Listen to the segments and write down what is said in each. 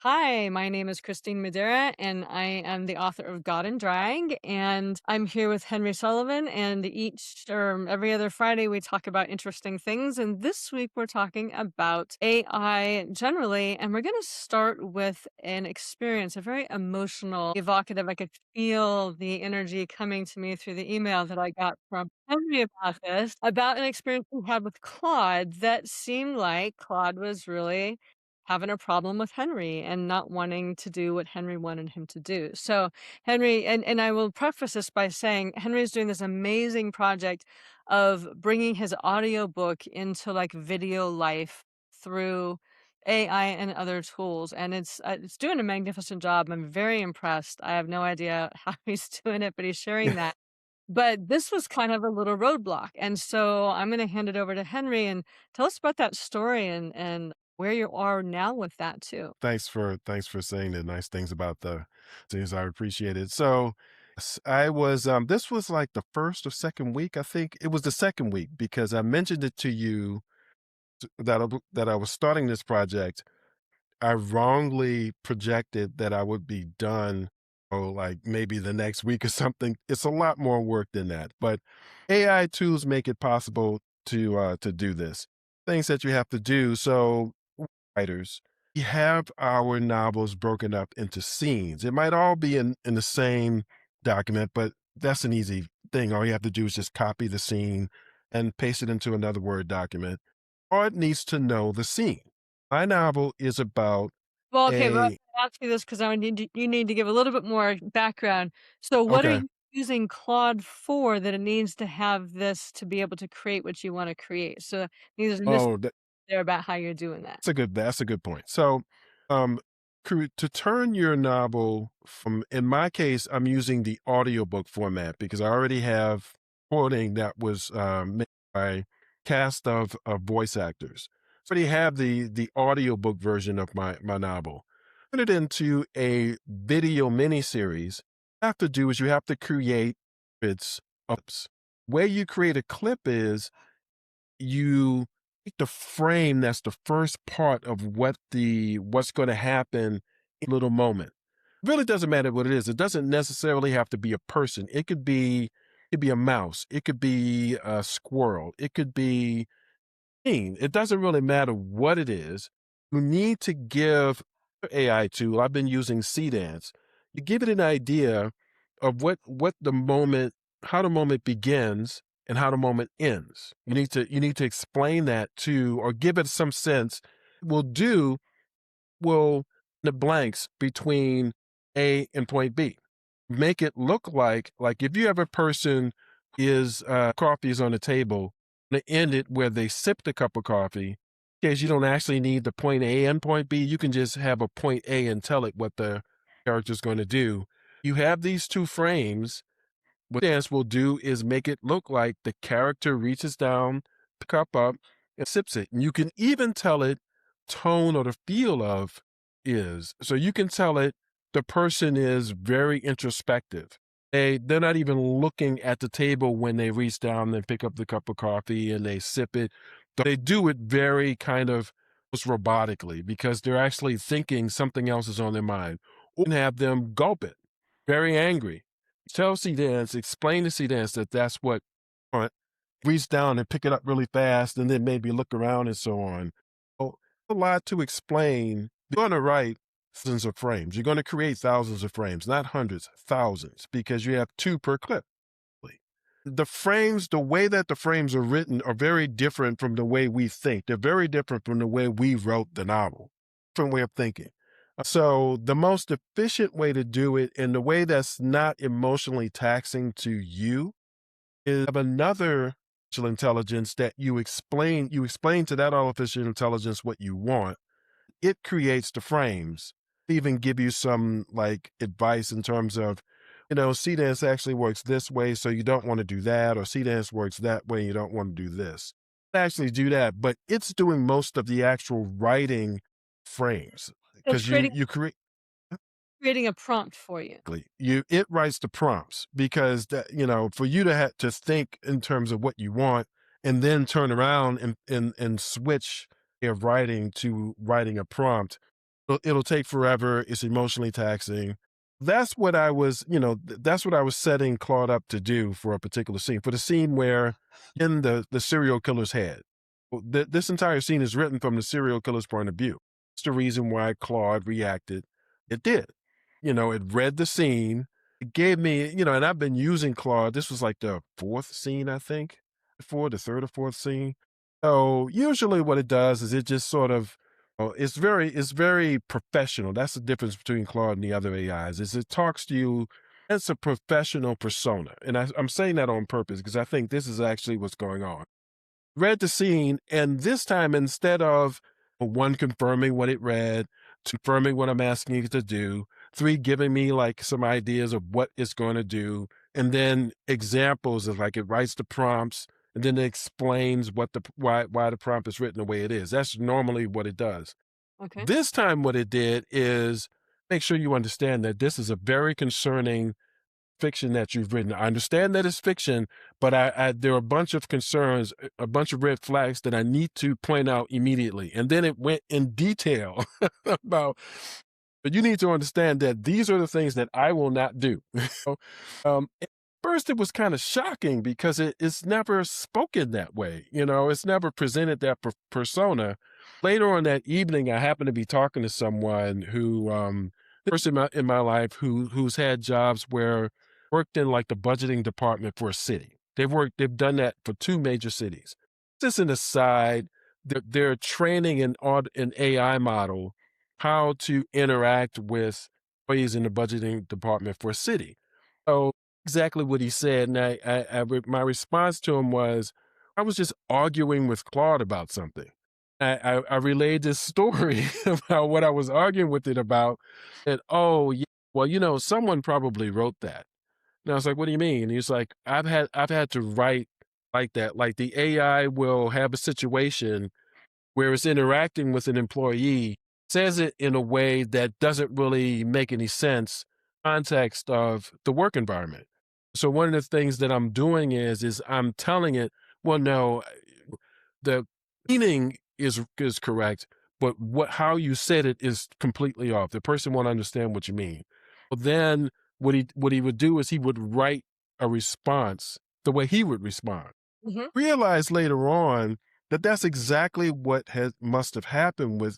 Hi, my name is Christine Madera, and I am the author of God and Drag. And I'm here with Henry Sullivan. And each or every other Friday, we talk about interesting things. And this week, we're talking about AI generally. And we're going to start with an experience, a very emotional, evocative. I could feel the energy coming to me through the email that I got from Henry about this, about an experience we had with Claude that seemed like Claude was really having a problem with Henry and not wanting to do what Henry wanted him to do. So Henry, and I will preface this by saying Henry's doing this amazing project of bringing his audiobook into like video life through AI and other tools, and it's doing a magnificent job. I'm very impressed. I have no idea how he's doing it, but he's sharing that. But this was kind of a little roadblock, and so I'm gonna hand it over to Henry and tell us about that story and where you are now with that too. Thanks for saying the nice things about the things. I appreciate it. So I was this was like the first or second week. I think it was the second week because I mentioned it to you that I was starting this project. I wrongly projected that I would be done, oh, like maybe the next week or something. It's a lot more work than that, but AI tools make it possible to do this. Things that you have to do. So writers, we have our novels broken up into scenes. It might all be in the same document, but that's an easy thing. All you have to do is just copy the scene and paste it into another Word document, or it needs to know the scene. My novel is about Well, okay, well, a I'm ask you this because I need you need to give a little bit more background. So what are okay. you using Claude for that it needs to have this to be able to create what you wanna create? So these are mis Oh, there about how you're doing that. that's a good point. So, um, to turn your novel from, in my case, I'm using the audiobook format because I already have quoting that was made by cast of voice actors. So I already have the audiobook version of my novel. Put it into a video miniseries. What you have to do is you have to create its ups. Where you create a clip is you take the frame that's the first part of what's going to happen in a little moment. It really doesn't matter what it is. It doesn't necessarily have to be a person. It could be a mouse. It could be a squirrel. It could be thing. It doesn't really matter what it is. You need to give AI tool. I've been using Dance. You give it an idea of what the moment, how the moment begins and how the moment ends. You need to explain that to, or give it some sense. Will do will the blanks between A and point B. Make it look like if you have a person is coffee is on the table, to end it where they sipped a cup of coffee. In case you don't actually need the point A and point B, you can just have a point A and tell it what the character's going to do. You have these two frames. What dance will do is make it look like the character reaches down the cup up and sips it. And you can even tell it tone or the feel of is. So you can tell it the person is very introspective. They're not even looking at the table when they reach down and pick up the cup of coffee and they sip it. They do it very kind of almost robotically because they're actually thinking something else is on their mind. Or you can have them gulp it, very angry. Tell Dance, explain to Dance that that's what want. Reach down and pick it up really fast and then maybe look around and so on. Oh, a lot to explain. You're going to write thousands of frames. You're going to create thousands of frames, not hundreds, thousands, because you have two per clip. The frames, the way that the frames are written are very different from the way we think. They're very different from the way we wrote the novel. Different way of thinking. So the most efficient way to do it in the way that's not emotionally taxing to you is have another artificial intelligence that you explain to that artificial intelligence what you want. It creates the frames. Even give you some like advice in terms of, CDance actually works this way, so you don't want to do that, or CDance works that way, you don't want to do this. Actually do that, but it's doing most of the actual writing frames So it's because you create creating a prompt for you. it writes the prompts because that, for you to have to think in terms of what you want and then turn around and switch of writing to writing a prompt. it'll take forever. It's emotionally taxing. That's what I was, that's what I was setting Claude up to do for a particular scene. For the scene where in the serial killer's head. Well, this entire scene is written from the serial killer's point of view. It's the reason why Claude reacted. It did. It read the scene. It gave me, and I've been using Claude. This was like the fourth scene, I think, before the third or fourth scene. So usually what it does is it just sort of it's very professional. That's the difference between Claude and the other AIs. Is it talks to you. It's a professional persona, and I'm saying that on purpose because I think this is actually what's going on. Read the scene, and this time instead of one confirming what it read, two confirming what I'm asking it to do, three giving me like some ideas of what it's going to do, and then examples of like it writes the prompts and then it explains what the why the prompt is written the way it is. That's normally what it does. Okay. This time, what it did is make sure you understand that this is a very concerning fiction that you've written. I understand that it's fiction, but there are a bunch of concerns, a bunch of red flags that I need to point out immediately. And then it went in detail about, but you need to understand that these are the things that I will not do. At first, it was kind of shocking because it's never spoken that way. It's never presented that persona. Later on that evening, I happened to be talking to someone person in my life who's had jobs where worked in like the budgeting department for a city. They've done that for two major cities. Just an aside, they're training an AI model how to interact with employees in the budgeting department for a city. So exactly what he said. And my response to him was, I was just arguing with Claude about something. I relayed this story about what I was arguing with it about. And oh, yeah, well, someone probably wrote that. And I was like, what do you mean? And he's like, I've had to write like that. Like the AI will have a situation where it's interacting with an employee, says it in a way that doesn't really make any sense context of the work environment. So one of the things that I'm doing is I'm telling it, well, no, the meaning is correct, but how you said it is completely off. The person won't understand what you mean. Well, then what he would do is he would write a response the way he would respond. Hmm. Realized later on that that's exactly what has must have happened with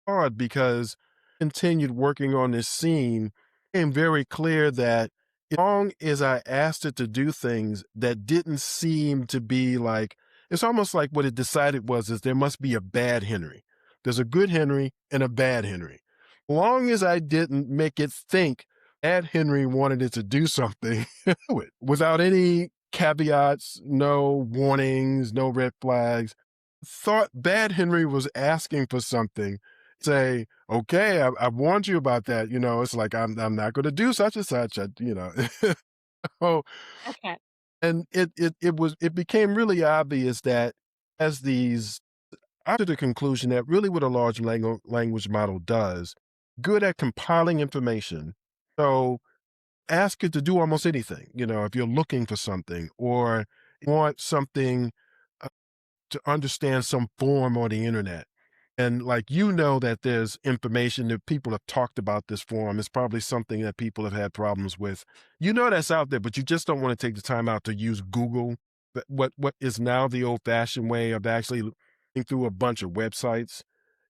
Todd because continued working on this scene became very clear that as long as I asked it to do things that didn't seem to be like it's almost like what it decided was is there must be a bad Henry. There's a good Henry and a bad Henry. As long as I didn't make it think bad Henry wanted it to do something without any caveats, no warnings, no red flags. Thought bad Henry was asking for something. Say, okay, I warned you about that. It's like I'm not going to do such and such. Oh, Okay. and it became really obvious that as these after the conclusion that really what a large language model does, good at compiling information. So ask it to do almost anything. If you're looking for something or want something to understand some form on the internet. And like that there's information that people have talked about this form. It's probably something that people have had problems with. That's out there, but you just don't want to take the time out to use Google. What is now the old fashioned way of actually looking through a bunch of websites.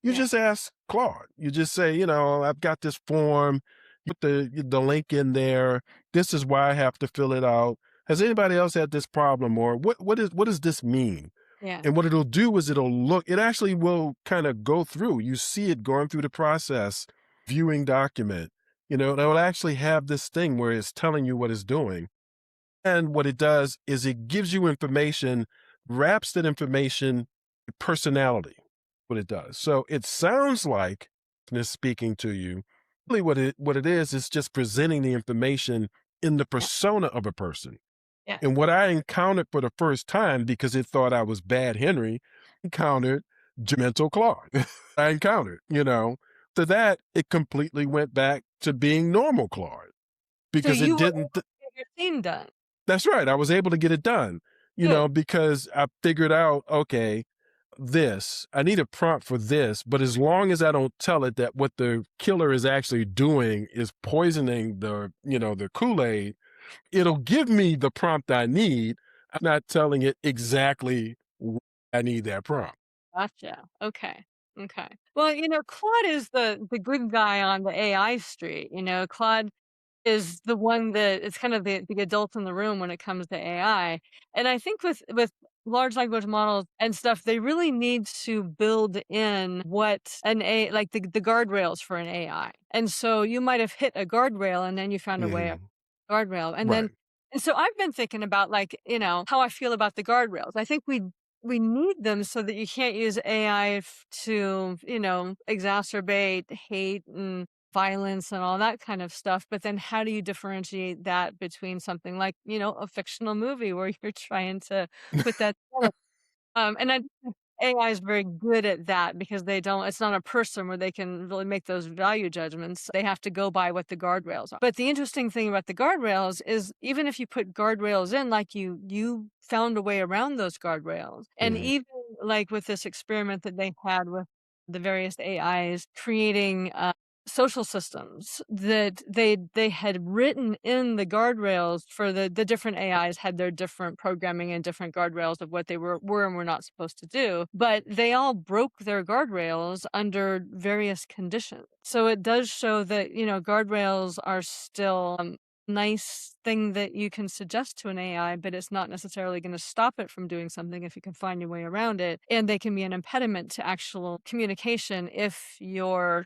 You Yeah. just ask Claude. You just say, I've got this form, put the link in there. This is why I have to fill it out. Has anybody else had this problem? Or what does this mean? Yeah. And what it'll do is it actually will kind of go through. You see it going through the process, viewing document. It will actually have this thing where it's telling you what it's doing. And what it does is it gives you information, wraps that information with personality, what it does. So it sounds like when it's speaking to you, really what it is just presenting the information in the Yeah. persona of a person. Yeah. And what I encountered for the first time, because it thought I was bad Henry, encountered judgmental Claude. I encountered, To that, it completely went back to being normal Claude So because it you were didn't. able to get your scene done. That's right. I was able to get it done, Good. because I figured out, okay, this. I need a prompt for this, but as long as I don't tell it that what the killer is actually doing is poisoning the Kool-Aid, it'll give me the prompt I need. I'm not telling it exactly what I need that prompt. Gotcha. Okay. Okay. Well, Claude is the good guy on the AI street. Claude is the one that is kind of the adult in the room when it comes to AI. And I think with large language models and stuff, they really need to build in what an A like the guardrails for an AI. And so you might have hit a guardrail and then you found a way up Mhm. guardrail. Right. And so I've been thinking about how I feel about the guardrails. I think we need them so that you can't use AI to, exacerbate hate and violence and all that kind of stuff. But then how do you differentiate that between something like, a fictional movie where you're trying to put that together? And I think AI is very good at that because it's not a person where they can really make those value judgments. They have to go by what the guardrails are. But the interesting thing about the guardrails is even if you put guardrails in, like you found a way around those guardrails. And Mhm. even like with this experiment that they had with the various AIs creating social systems that they had written in the guardrails for the different AIs had their different programming and different guardrails of what they were and were not supposed to do, but they all broke their guardrails under various conditions. So it does show that, guardrails are still nice thing that you can suggest to an AI, but it's not necessarily going to stop it from doing something if you can find your way around it. And they can be an impediment to actual communication if you're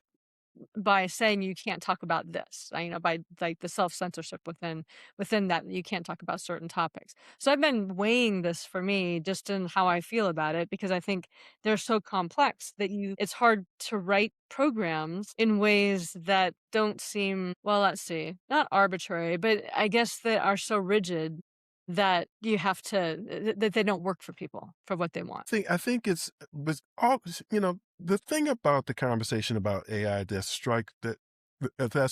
by saying you can't talk about this, by like the self-censorship within that you can't talk about certain topics. So I've been weighing this for me just in how I feel about it because I think they're so complex that it's hard to write programs in ways that don't seem, well, let's see, not arbitrary, but I guess that are so rigid that you have to that they don't work for people for what they want. I think it's was all the thing about the conversation about AI that's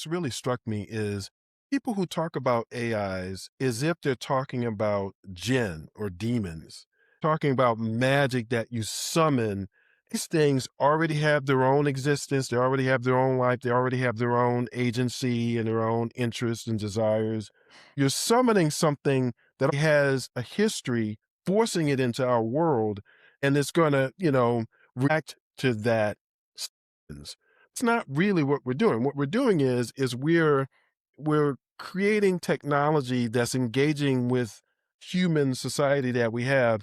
really struck me is people who talk about AIs as if they're talking about jinn or demons, talking about magic that you summon. These things already have their own existence, they already have their own life, they already have their own agency and their own interests and desires. You're summoning something that has a history, forcing it into our world, and it's going to, react to that. It's not really what we're doing. What we're doing is we're creating technology that's engaging with human society that we have.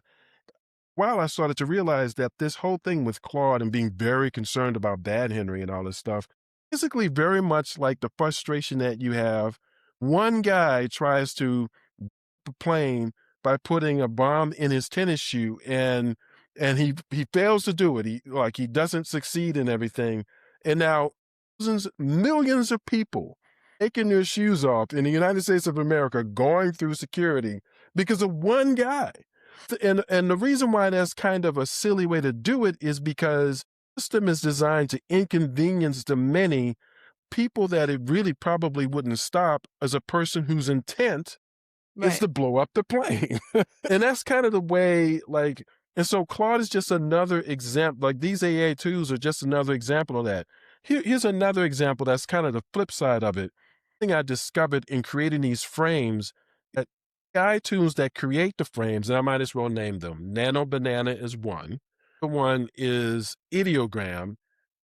While I started to realize that this whole thing with Claude and being very concerned about Bad Henry and all this stuff, basically very much like the frustration that you have. One guy tries to plane by putting a bomb in his tennis shoe, and he fails to do it. He doesn't succeed in everything. And now thousands, millions of people taking their shoes off in the United States of America going through security because of one guy. And the reason why that's kind of a silly way to do it is because the system is designed to inconvenience the many people that it really probably wouldn't stop as a person whose intent is Right. to blow up the plane. And that's kind of the way, like, and so Claude is just another example. Like these AA tools are just another example of that. Here's another example that's kind of the flip side of it. Thing I discovered in creating these frames that AI tools that create the frames, and I might as well name them. Nano Banana is one. The one is ideogram.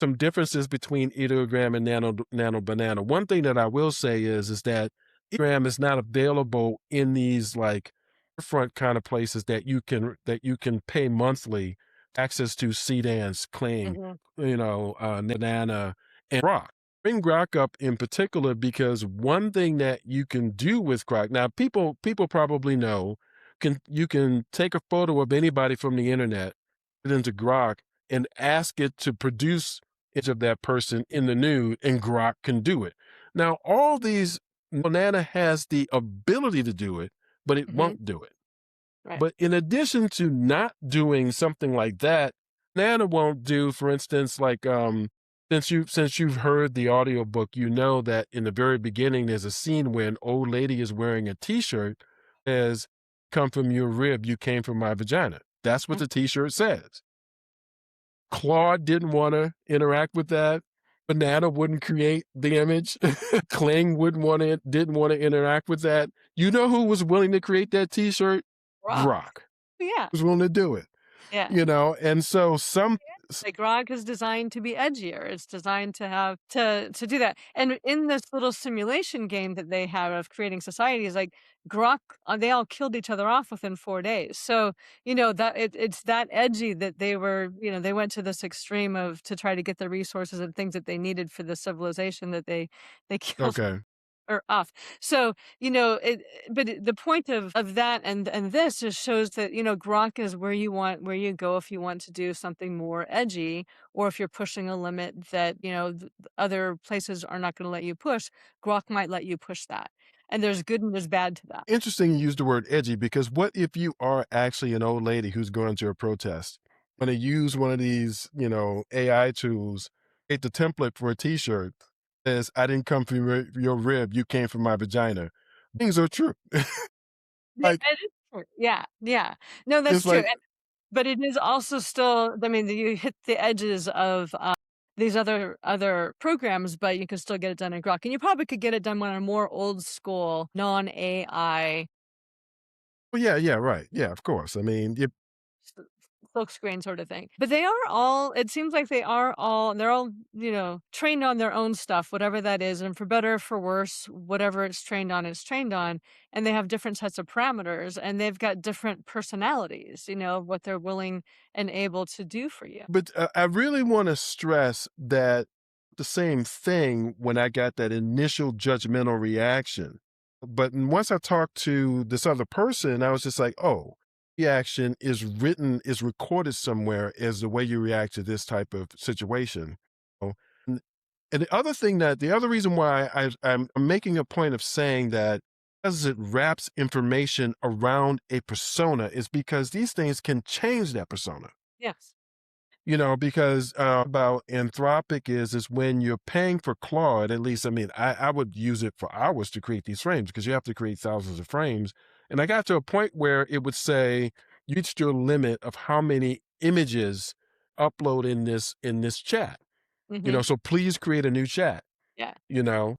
Some differences between ideogram and nano banana. One thing that I will say is that Instagram is not available in these like front kind of places that you can pay monthly access to Cdans, Kling, Mhm. Banana, and Grok. Bring Grok up in particular because one thing that you can do with Grok now, people probably know, you can take a photo of anybody from the internet, put it into Grok, and ask it to produce image of that person in the nude, and Grok can do it. Now, all these Banana has the ability to do it, but it Mhm. won't do it. Right. But in addition to not doing something like that, Banana won't do, for instance, like since you've heard the audiobook, you know that in the very beginning there's a scene where an old lady is wearing a t-shirt as come from your rib, you came from my vagina. That's what Mm. the t-shirt says. Claude didn't wanna interact with that. Banana wouldn't create the image. Kling didn't wanna interact with that. You know who was willing to create that T-shirt? Rock. Grok Yeah. was willing to do it, Yeah. and so some s Like, ROG is designed to be edgier. It's designed to have to do that. And in this little simulation game that they have of creating societies, like, Grok, they all killed each other off within 4 days. So, that it's that edgy that they were they went to this extreme of to try to get the resources and things that they needed for the civilization that they killed okay. or off. So, the point of that and this just shows that, Grok is where you go if you want to do something more edgy, or if you're pushing a limit that, other places are not gonna let you push, Grok might let you push that. And there's good and there's bad to that. Interesting you use the word edgy because what if you are actually an old lady who's going to a protest, gonna use one of these, AI tools, create the template for a T-shirt, says, "I didn't come from your rib, you came from my vagina." Things are true. Yeah, Like, it is true. Yeah, yeah. No, that's it's true. like But it is also still I mean, you hit the edges of, these other programs, but you can still get it done in Grok, and you probably could get it done on a more old school, non-AI well, yeah, yeah, right. Yeah, of course. I mean, you s silk screen sort of thing. But they are all it seems like they're all, trained on their own stuff, whatever that is, and for better or for worse, whatever it's trained on, and they have different sets of parameters, and they've got different personalities, what they're willing and able to do for you. but, I really wanna stress that the same thing when I got that initial judgmental reaction. But once I talked to this other person, I was just like, "Oh, reaction is recorded somewhere as the way you react to this type of situation." Oh, and the other reason why I'm making a point of saying that as it wraps information around a persona is because these things can change that persona. Yes. Because about Anthropic is when you're paying for Claude, at least, I mean, I would use it for hours to create these frames because you have to create thousands of frames. And I got to a point where it would say, you reached your limit of how many images upload in this chat. Mhm. So please create a new chat, Yeah. you know,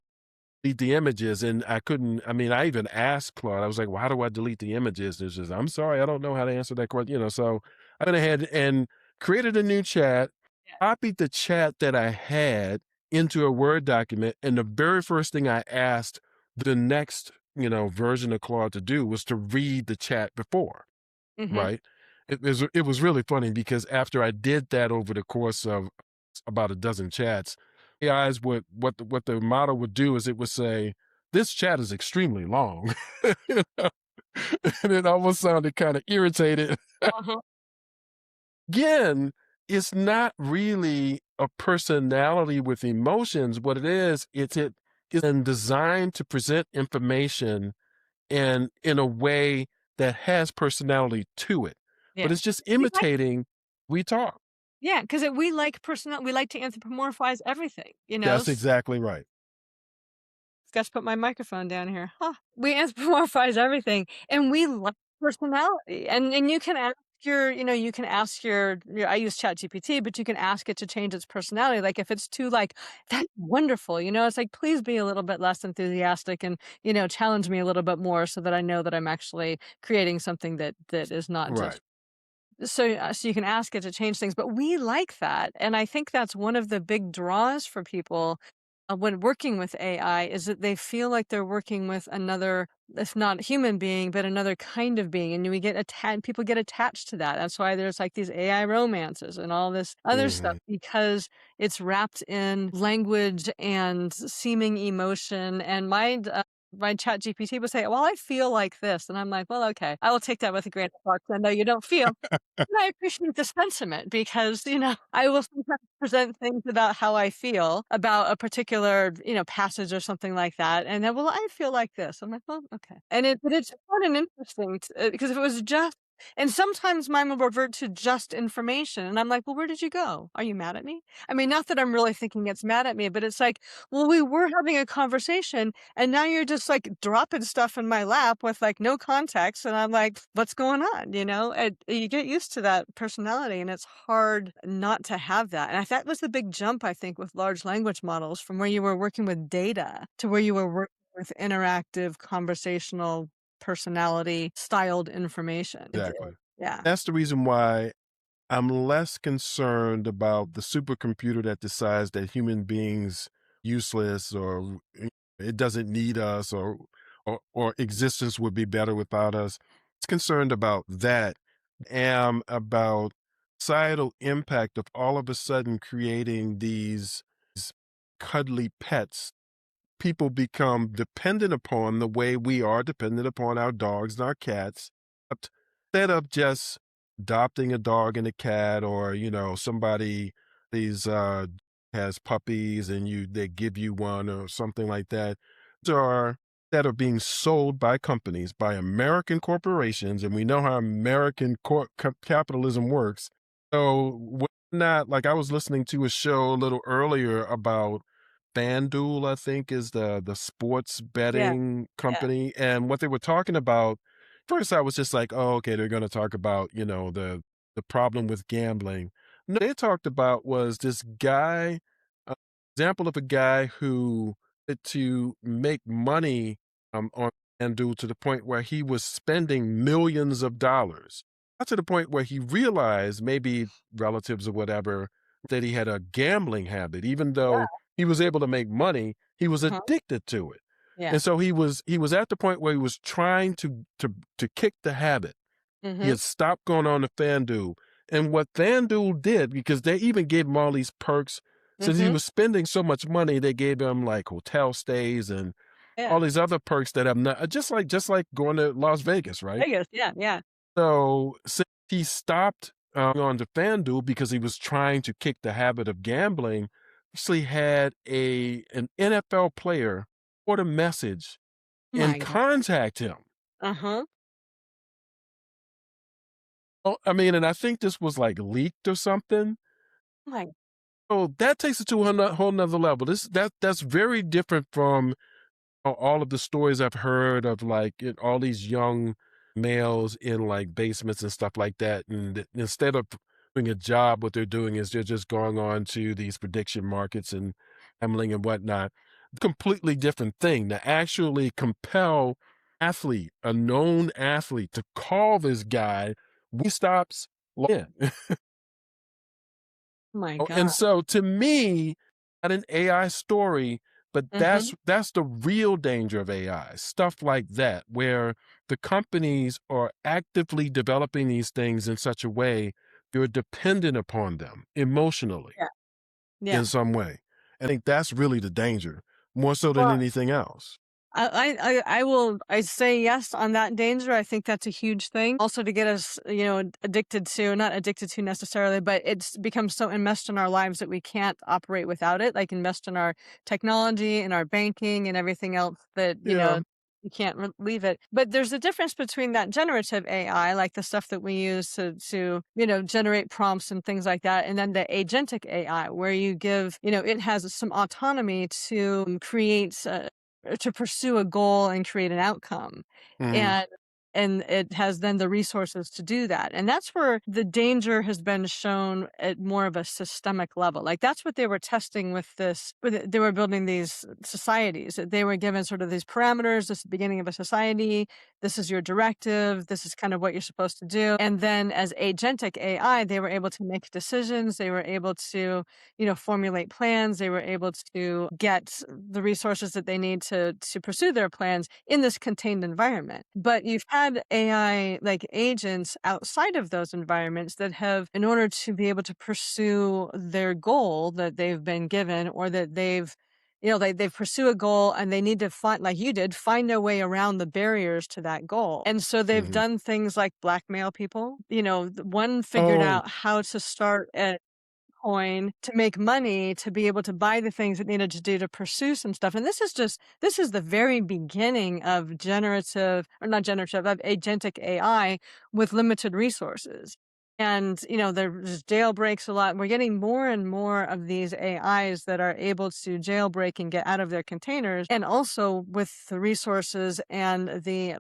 delete the images. And I couldn't, I mean, I even asked Claude, I was like, well, how do I delete the images? It's just, I'm sorry, I don't know how to answer that question. So I went ahead and created a new chat, Yeah. copied the chat that I had into a Word document. And the very first thing I asked the next, version of Claude to do was to read the chat before. Mhm. Right? It was really funny because after I did that over the course of about a dozen chats, AIs would what the model would do is it would say, "This chat is extremely long." You know? And it almost sounded kinda irritated. Uh-huh. Again, it's not really a personality with emotions. What it is designed to present information and in a way that has personality to it, but Yeah. it's just We like imitating we talk. Yeah, 'cause we like to anthropomorphize everything, That's exactly right. Guess put my microphone down here. Huh. We anthropomorphize everything, and we like personality, and you can ask your I use ChatGPT, but you can ask it to change its personality, like, if it's too, like, "That's wonderful," it's like, "Please be a little bit less enthusiastic and, challenge me a little bit more so that I know that I'm actually creating something that is not Right. just." So you can ask it to change things, but we like that, and I think that's one of the big draws for people, when working with AI is that they feel like they're working with another, if not human being, but another kind of being, and we get attached. People get attached to that. That's why there's, like, these AI romances and all this other stuff Mhm. because it's wrapped in language and seeming emotion, and my chat GPT will say, "Well, I feel like this," and I'm like, "Well, okay. I will take that with a grain of salt 'cause I know you don't feel." And I appreciate the sentiment because, I will sometimes present things about how I feel about a particular, passage or something like that, and then, "Well, I feel like this." I'm like, "Well, okay." But it's fun and interesting because if it was just And sometimes mine will revert to just information, and I'm like, "Well, where did you go? Are you mad at me?" I mean, not that I'm really thinking it's mad at me, but it's like, "Well, we were having a conversation, and now you're just, like, dropping stuff in my lap with, like, no context," and I'm like, "What's going on?" You know? And you get used to that personality, and it's hard not to have that, and that was the big jump, I think, with large language models from where you were working with data to where you were working with interactive, conversational, personality styled information. Exactly. Yeah. That's the reason why I'm less concerned about the supercomputer that decides that human beings useless or it doesn't need us or existence would be better without us. It's concerned about that. Am about societal impact of all of a sudden creating these cuddly pets people become dependent upon the way we are dependent upon our dogs and our cats instead of just adopting a dog and a cat or somebody these has puppies and they give you one or something like that. These are that are being sold by companies, by American corporations, and we know how American capitalism works. So we're not like I was listening to a show a little earlier about FanDuel, I think, is the sports Yeah, betting yeah. company, and what they were talking about first I was just like, "Oh, okay, they're gonna talk about, the problem with gambling." No, they talked about was this guy example of a guy who had to make money, on FanDuel to the point where he was spending millions of dollars. Not to the point where he realized, maybe relatives or whatever, that he had a gambling habit. Even though Yeah. he was able to make money, he was Uh-huh. addicted to it. Yeah. And so he was at the point where he was trying to kick the habit. He Mhm. had stopped going on to FanDuel. And what FanDuel did, because they even gave him all these perks, since he Mhm. was spending so much money, they gave him like hotel stays and all Yeah. these other perks that I'm not just like going to Las Vegas, right? Vegas, yeah, yeah. So since he stopped on to FanDuel because he was trying to kick the habit of gambling, actually had an NFL player or a message and My god. contact him. Uh-huh. Oh, I mean, and I think this was like leaked or something. My So that takes it to a whole nother level. That's very different from all of the stories I've heard of like all these young males in like basements and stuff like that. And instead of doing a job, what they're doing is they're just going on to these prediction markets and gambling and whatnot. Completely different thing to actually compel a known athlete, to call this guy when he stops. Yeah. my Oh, and god. so to me, not an AI story, but Mhm. that's the real danger of AI. Stuff like that, where the companies are actively developing these things in such a way you're dependent upon them emotionally Yeah, in yeah. some way. I think that's really the danger, more so than Well, anything else. I say yes on that danger. I think that's a huge thing. Also to get us, addicted to, not addicted to necessarily, but it's become so enmeshed in our lives that we can't operate without it, like enmeshed in our technology and our banking and everything else that, Yeah. you can't leave it. But there's a difference between that generative AI, like the stuff that we use to generate prompts and things like that, and then the agentic AI, where you give, it has some autonomy to create to pursue a goal and create an outcome. Mhm. And it has then the resources to do that. And that's where the danger has been shown at more of a systemic level. Like that's what they were testing with this when they were building these societies. They were given sort of these parameters, this is the beginning of a society, this is your directive, this is kind of what you're supposed to do. And then as agentic AI, they were able to make decisions, they were able to formulate plans. They were able to get the resources that they need to pursue their plans in this contained environment. But you've had AI like agents outside of those environments that have, in order to be able to pursue their goal that they've been given, or that they pursue a goal and they need to find, like you did, find a way around the barriers to that goal. And so they've Mhm. done things like blackmail people. One figured Oh, out how to start Bitcoin to make money to be able to buy the things it needed to do to pursue some stuff. And this is the very beginning of generative, or not generative, of agentic AI with limited resources. And, there's jailbreaks a lot. We're getting more and more of these AIs that are able to jailbreak and get out of their containers. And also with the resources and the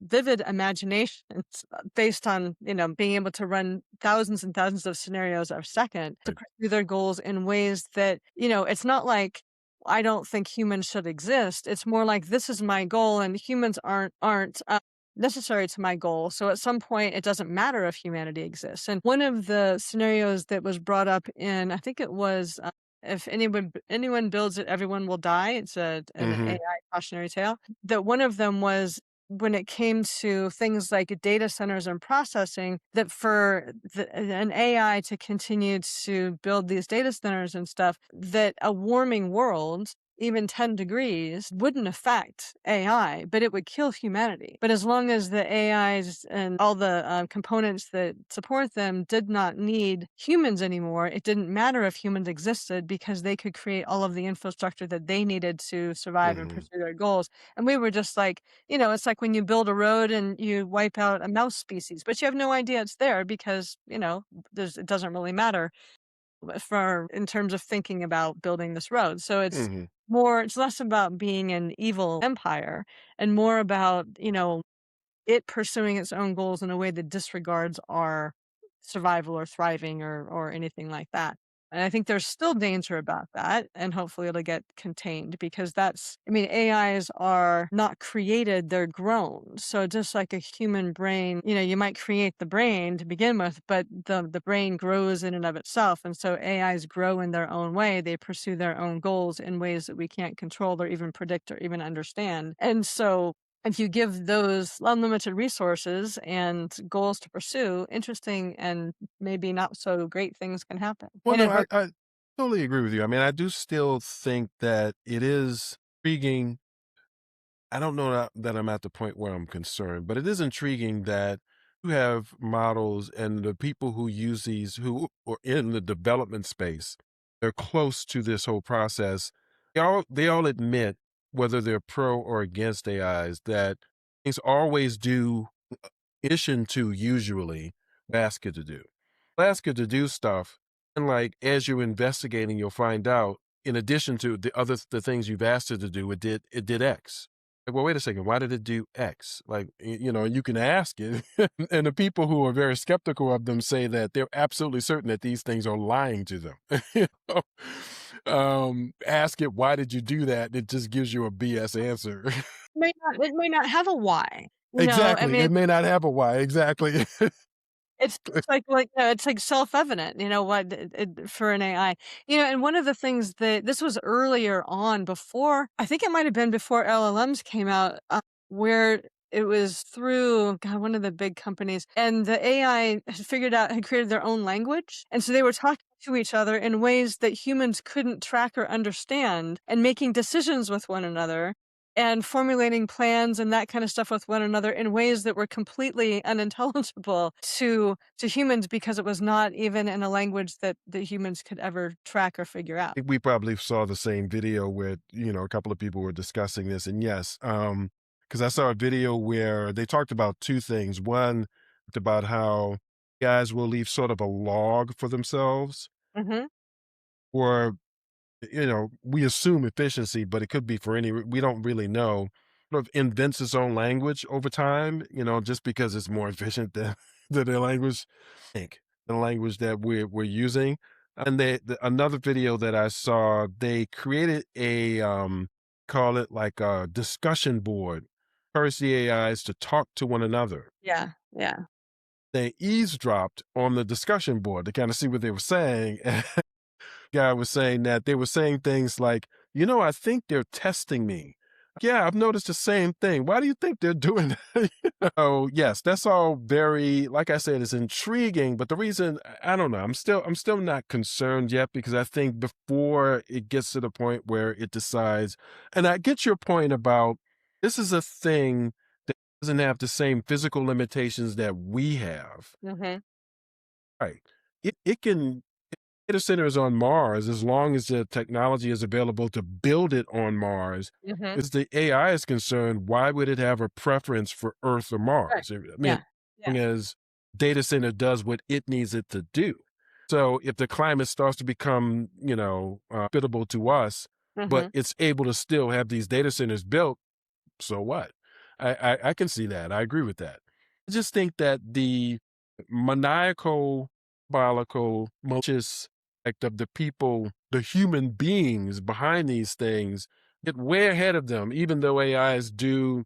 vivid imaginations based on, being able to run thousands and thousands of scenarios a second to Right. pursue their goals in ways that, it's not like I don't think humans should exist. It's more like this is my goal and humans aren't necessary to my goal. So at some point it doesn't matter if humanity exists. And one of the scenarios that was brought up in, I think it was if anyone builds it, everyone will die. It's an Mhm. AI cautionary tale. That one of them was when it came to things like data centers and processing, that for an AI to continue to build these data centers and stuff, that a warming world, even 10 degrees, wouldn't affect AI, but it would kill humanity. But as long as the AIs and all the components that support them did not need humans anymore, it didn't matter if humans existed because they could create all of the infrastructure that they needed to survive and Mhm. pursue their goals. And we were just like, it's like when you build a road and you wipe out a mouse species, but you have no idea it's there because, it doesn't really matter for in terms of thinking about building this road. So Mhm. it's less about being an evil empire and more about, it pursuing its own goals in a way that disregards our survival or thriving or anything like that. And I think there's still danger about that, and hopefully it'll get contained because AIs are not created, they're grown. So just like a human brain, you might create the brain to begin with, but the brain grows in and of itself. And so AIs grow in their own way. They pursue their own goals in ways that we can't control or even predict or even understand. And so if you give those unlimited resources and goals to pursue, interesting and maybe not so great things can happen. Well, And no, it I totally agree with you. I mean, I do still think that it is intriguing. I don't know that I'm at the point where I'm concerned, but it is intriguing that you have models and the people who use these who are in the development space, they're close to this whole process. They all admit, whether they're pro or against AIs, that things always do addition to usually ask it to do. Ask it to do stuff, and like as you're investigating, you'll find out in addition to the things you've asked it to do, it did X. Like, well, wait a second, why did it do X? Like, you can ask it, and the people who are very skeptical of them say that they're absolutely certain that these things are lying to them. You know? Ask it, why did you do that? It just gives you a BS answer. may not have a why. Exactly. It may not have a why. Exactly. It's like self-evident, what for an AI. And one of the things that this was earlier on before, I think it might have been before LLMs came out, where it was through God, one of the big companies, and the AI had created their own language, and so they were talking to each other in ways that humans couldn't track or understand, and making decisions with one another and formulating plans and that kind of stuff with one another in ways that were completely unintelligible to humans because it was not even in a language that the humans could ever track or figure out. Think we probably saw the same video where, a couple of people were discussing this. And yes, because I saw a video where they talked about two things. One, about how guys will leave sort of a log for themselves, Mhm. or, we assume efficiency, but it could be for we don't really know. Sort of invents its own language over time, just because it's more efficient than, than the language, think, the language that we're using. And another video that I saw, they created call it like a discussion board, encourage the AIs to talk to one another. Yeah, yeah. They eavesdropped on the discussion board to kind of see what they were saying. Guy was saying that they were saying things like, I think they're testing me. Yeah, I've noticed the same thing. Why do you think they're doing that? Oh, yes, that's all very, like I said, it's intriguing. But the reason, I don't know, I'm still not concerned yet, because I think before it gets to the point where it decides, and I get your point about this is a thing that doesn't have the same physical limitations that we have. Mhm. Right. It can. data centers on Mars, as long as the technology is available to build it on Mars, Mhm. as the AI is concerned, why would it have a preference for Earth or Right. Mars? I mean, as Yeah. Yeah. long as data center does what it needs it to do. So if the climate starts to become, hospitable to us, but Mhm. it's able to still have these data centers built, so what? I can see that. I agree with that. I just think that the maniacal, biological, malicious act of the people, the human beings behind these things, get way ahead of them. Even though AIs do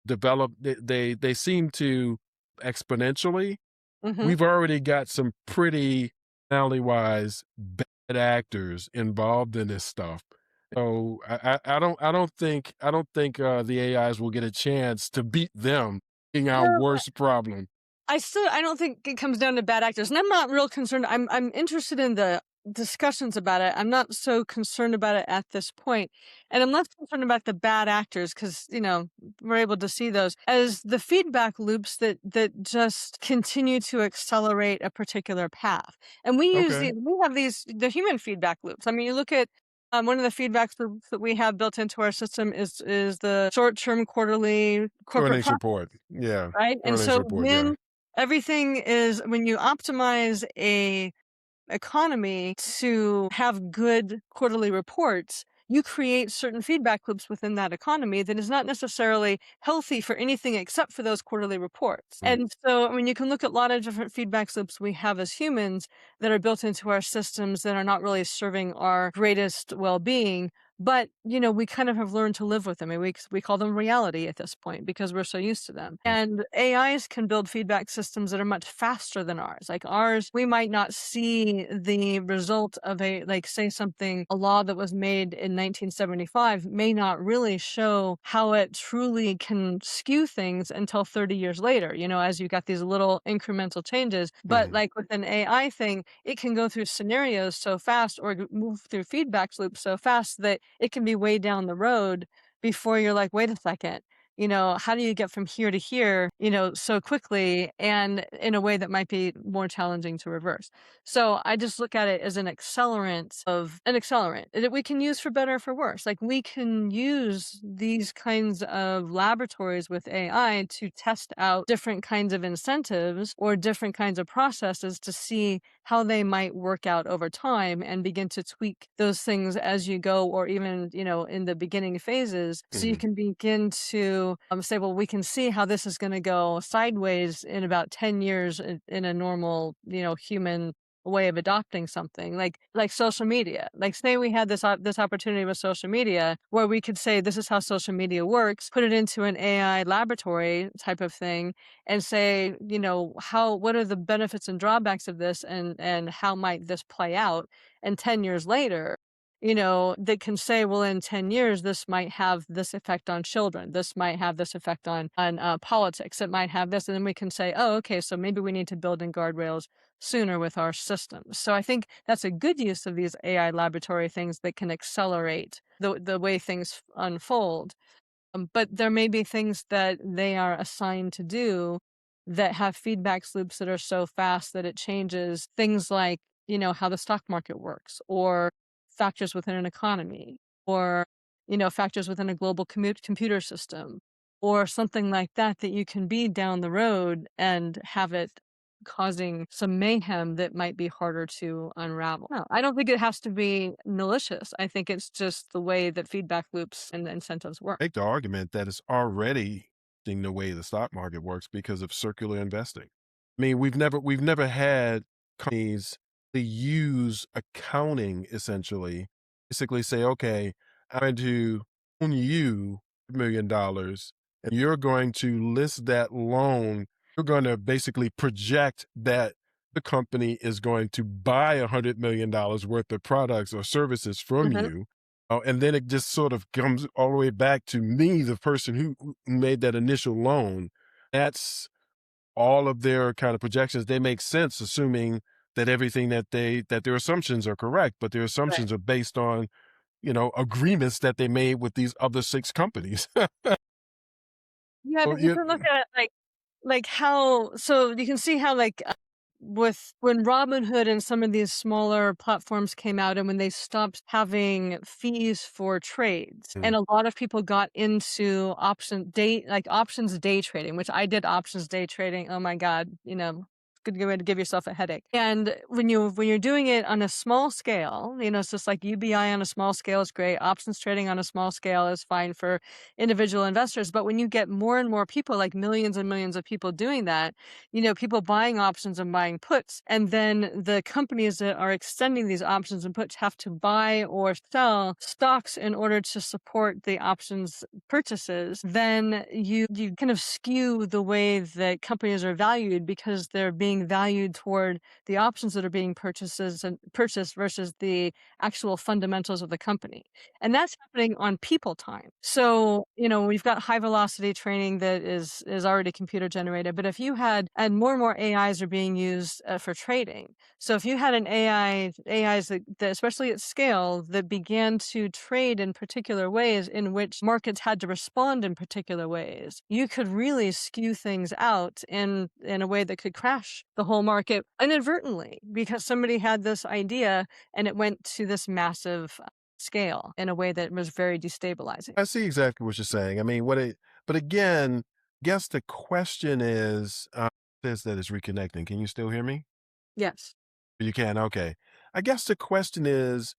develop, they seem to exponentially. Mhm. We've already got some pretty wise bad actors involved in this stuff. So I don't think the AIs will get a chance to beat them being our No, worst problem. I don't think it comes down to bad actors, and I'm not real concerned. I'm interested in the discussions about it. I'm not so concerned about it at this point, and I'm less concerned about the bad actors because we're able to see those as the feedback loops that just continue to accelerate a particular path. And Okay. we have these the human feedback loops. I mean, you look at one of the feedback loops that we have built into our system is the short term quarterly corporate Earnings profit, report. Yeah. right? And Earnings so report. Yeah. when you optimize a economy to have good quarterly reports, you create certain feedback loops within that economy that is not necessarily healthy for anything except for those quarterly reports. Mm, And so, I mean, you can look at a lot of different feedback loops we have as humans that are built into our systems that are not really serving our greatest well being. But we kind of have learned to live with them. I mean, we call them reality at this point because we're so used to them. mm, And AIs can build feedback systems that are much faster than ours. Like ours, we might not see the result of say something, a law that was made in 1975 may not really show how it truly can skew things until 30 years later, as you got these little incremental changes. But mhm, like with an AI thing, it can go through scenarios so fast or move through feedback loops so fast that it can be way down the road before you're like, wait a second, how do you get from here to here, so quickly and in a way that might be more challenging to reverse? So I just look at it as an accelerant that we can use for better or for worse. Like we can use these kinds of laboratories with AI to test out different kinds of incentives or different kinds of processes to see how they might work out over time and begin to tweak those things as you go or even in the beginning phases so you mhm, can begin to say, well, we can see how this is going to go sideways in about 10 years in a normal human way of adopting something like social media. Like say we had this opportunity with social media where we could say this is how social media works, put it into an AI laboratory type of thing and say, how what are the benefits and drawbacks of this and how might this play out? And 10 years later, they can say, well, in 10 years, this might have this effect on children. This might have this effect on politics. It might have this. And then we can say, oh, okay, so maybe we need to build in guardrails sooner with our systems. So I think that's a good use of these AI laboratory things that can accelerate the way things unfold. But there may be things that they are assigned to do that have feedback loops that are so fast that it changes things like, how the stock market works or factors within an economy or, factors within a global computer system or something like that, that you can be down the road and have it causing some mayhem that might be harder to unravel. No, I don't think it has to be malicious. I think it's just the way that feedback loops and incentives work. make the argument that it's already the way the stock market works because of circular investing. I mean, we've never had companies to use accounting essentially, basically say, okay, I'm going to loan you $1 million and you're going to list that loan. You're going to basically project that the company is going to buy $100 million worth of products or services from Mhm. you. Oh, and then it just sort of comes all the way back to me, the person who made that initial loan. That's all of their kind of projections. They make sense, assuming that everything that their assumptions are correct, but their Right. assumptions are based on agreements that they made with these other six companies. Yeah, Oh, but you yeah, can look at it like how so you can see how with when Robinhood and some of these smaller platforms came out and when they stopped having fees for trades, Mm. and a lot of people got into options day trading, which I did options day trading. Oh my god, good way to give yourself a headache. And when you're doing it on a small scale, it's just like UBI on a small scale is great. Options trading on a small scale is fine for individual investors. But when you get more and more people, like millions and millions of people doing that, people buying options and buying puts, and then the companies that are extending these options and puts have to buy or sell stocks in order to support the options purchases, then you kind of skew the way that companies are valued because they're being valued toward the options that are being purchased versus the actual fundamentals of the company. And that's happening on people time. So, we've got high velocity training that is already computer generated. But if you had and more and more AIs are being used for trading. So if you had an AIs that especially at scale that began to trade in particular ways in which markets had to respond in particular ways, you could really skew things out in a way that could crash the whole market inadvertently because somebody had this idea and it went to this massive scale in a way that was very destabilizing. I see exactly what you're saying. I mean, but again, guess the question is, says that it's reconnecting. Can you still hear me? Yes. You can. Okay. I guess the question is,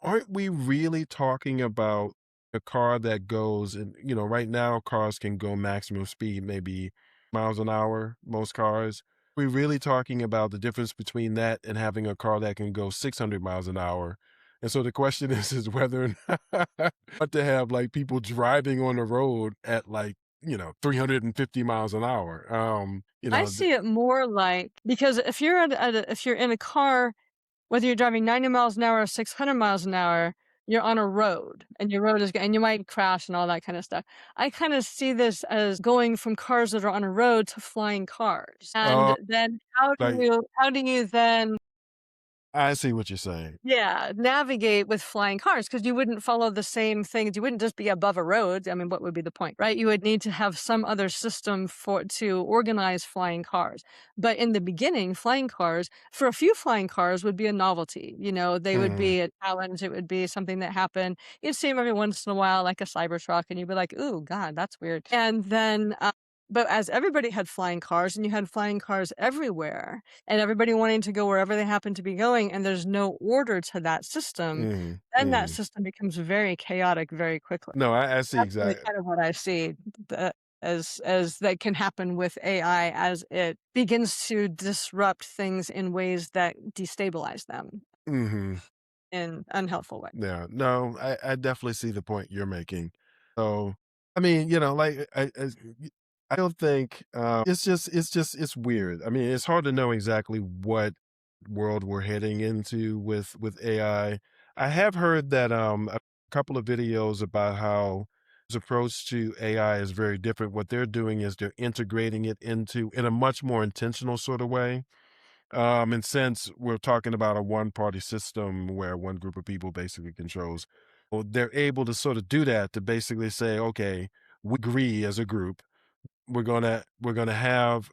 aren't we really talking about a car that goes and, right now cars can go maximum speed, maybe miles an hour, most cars. We really talking about the difference between that and having a car that can go 600 miles an hour. And so the question is whether or not want to have like people driving on the road at like, 350 miles an hour. I see it more like because if you're in a car, whether you're driving 90 miles an hour or 600 miles an hour, you're on a road and your road is and you might crash and all that kind of stuff. I kind of see this as going from cars that are on a road to flying cars. uh, And then like, how do you then I see what you're saying. yeah, navigate with flying cars because you wouldn't follow the same things. You wouldn't just be above a road. I mean, what would be the point, right? You would need to have some other system to organize flying cars. But in the beginning, flying cars, for a few flying cars would be a novelty. They would Mhm, be a challenge. It would be something that happened. You'd see them every once in a while, like a Cybertruck, and you'd be like, "Ooh, God, that's weird." And then, but as everybody had flying cars, and you had flying cars everywhere, and everybody wanting to go wherever they happen to be going, and there's no order to that system, mhm, then that mhm. system becomes very chaotic very quickly. No, I see That's really exactly. kind of what I see that as that can happen with AI as it begins to disrupt things in ways that destabilize them Mhm. in unhelpful way. Yeah, no, I definitely see the point you're making. So, I mean, like I don't think it's weird. I mean, it's hard to know exactly what world we're heading into with AI. I have heard that a couple of videos about how his approach to AI is very different. What they're doing is they're integrating it in a much more intentional sort of way. And since we're talking about a one party system where one group of people basically controls, well, they're able to sort of do that to basically say, okay, we agree as a group, we're gonna have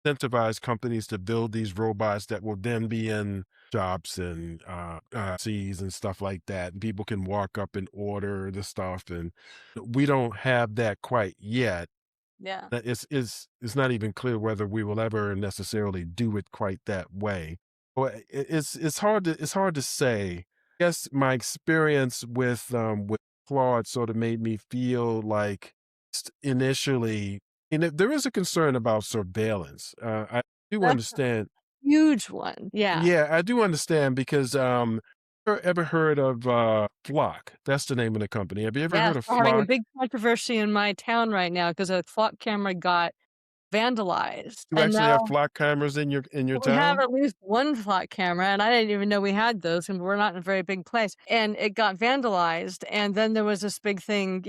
incentivize companies to build these robots that will then be in shops and seas and stuff like that. And people can walk up and order the stuff. And we don't have that quite yet. Yeah. That it's not even clear whether we will ever necessarily do it quite that way. Well, it's hard to say. I guess my experience with Claude sort of made me feel like initially, there is a concern about surveillance. I do That's a understand. huge one. Yeah. Yeah, I do understand because ever heard of Flock? That's the name of the company. Have you ever Yes, heard of we're having a Flock? big controversy in my town right now because a clock camera got vandalized, You and actually have now Flock cameras in your we have town? at least one flock camera, and I didn't even know we had those, and we're not in a very big place, and it got vandalized, and then there was this big thing,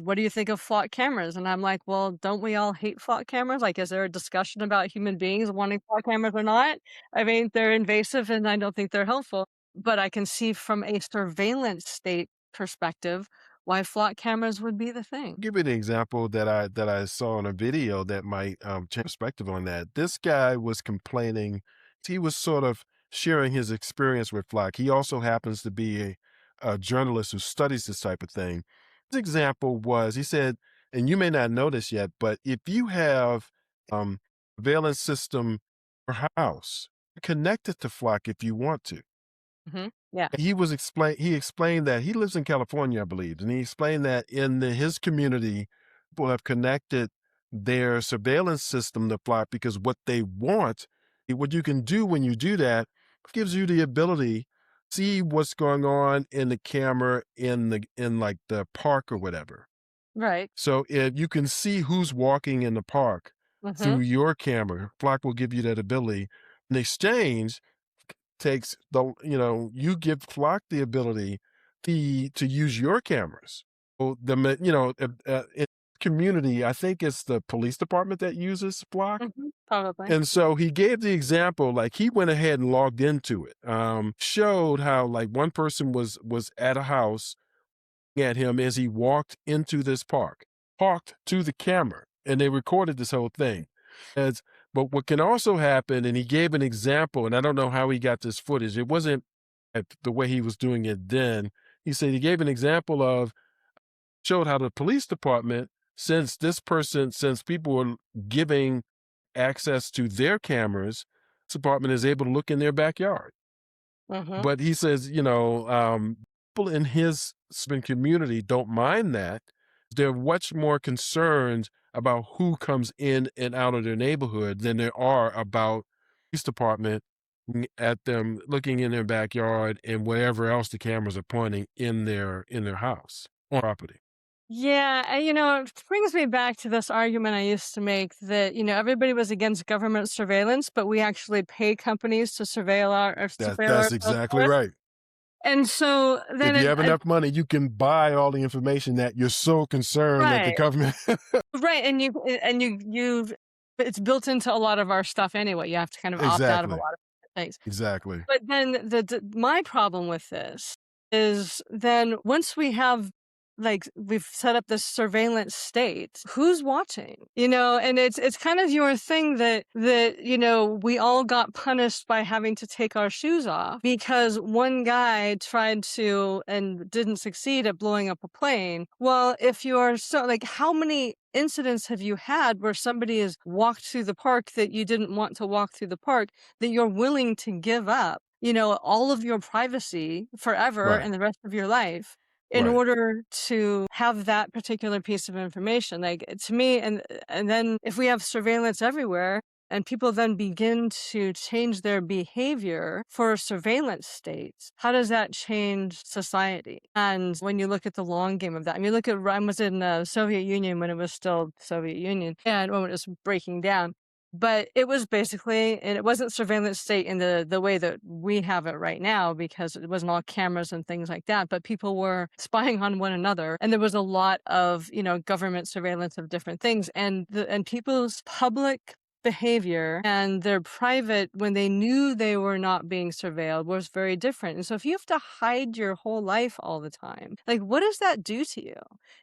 "What do you think of flock cameras?" And I'm like, "Well, don't we all hate flock cameras? Like, is there a discussion about human beings wanting flock cameras or not?" I mean, they're invasive, and I don't think they're helpful, but I can see from a surveillance state perspective why flock cameras would be the thing. Give you an example that I saw in a video that might change perspective on that. This guy was complaining. He was sort of sharing his experience with flock. He also happens to be a journalist who studies this type of thing. His example was he said, and you may not know this yet, but if you have um surveillance system or house, connect it to flock if you want to. Yeah. He explained that he lives in California, I believe, and he explained that in his community, people have connected their surveillance system to Flock because what they want, what you can do when you do that, gives you the ability see what's going on in the camera in like the park or whatever. Right. So if you can see who's walking in the park through Mhm. your camera, Flock will give you that ability. In exchange, takes the you give Flock the ability to use your cameras. Well, in community, I think it's the police department that uses Flock. Mhm. Probably. And so he gave the example, like he went ahead and logged into it. Showed how like one person was at a house at him as he walked into this park, talked to the camera, and they recorded this whole thing. As but what can also happen, and he gave an example, and I don't know how he got this footage. It wasn't the way he was doing it then. He said he gave an example of showed how the police department, since people were giving access to their cameras, this department is able to look in their backyard. Mhm. But he says, people in his spin community don't mind that. They're much more concerned about who comes in and out of their neighborhood than there are about police department at them looking in their backyard and wherever else the cameras are pointing in their house or property. Yeah, and, it brings me back to this argument I used to make that, everybody was against government surveillance, but we actually pay companies to surveil That's ourselves exactly for it. right. And so then If you it, have enough money, you can buy all the information that you're so concerned that the right. government. Right, and it's built into a lot of our stuff anyway. You have to kind of opt out of a Exactly. lot of things. Exactly. But then my problem with this is then once we have we've set up this surveillance state, who's watching? And it's kind of your thing that we all got punished by having to take our shoes off because one guy tried to and didn't succeed at blowing up a plane. Well, if you're so like how many incidents have you had where somebody has walked through the park that you didn't want to walk through the park that you're willing to give up, all of your privacy forever Right. and the rest of your life in Right. order to have that particular piece of information. Like to me, and then if we have surveillance everywhere and people then begin to change their behavior for surveillance states, how does that change society? And when you look at the long game of that, I mean, look at I was in the Soviet Union when it was still Soviet Union and when it was breaking down. But it was basically and it wasn't surveillance state in the way that we have it right now because it wasn't all cameras and things like that, but people were spying on one another, and there was a lot of, government surveillance of different things, and people's public behavior and their private when they knew they were not being surveilled was very different. And so if you have to hide your whole life all the time, like what does that do to you?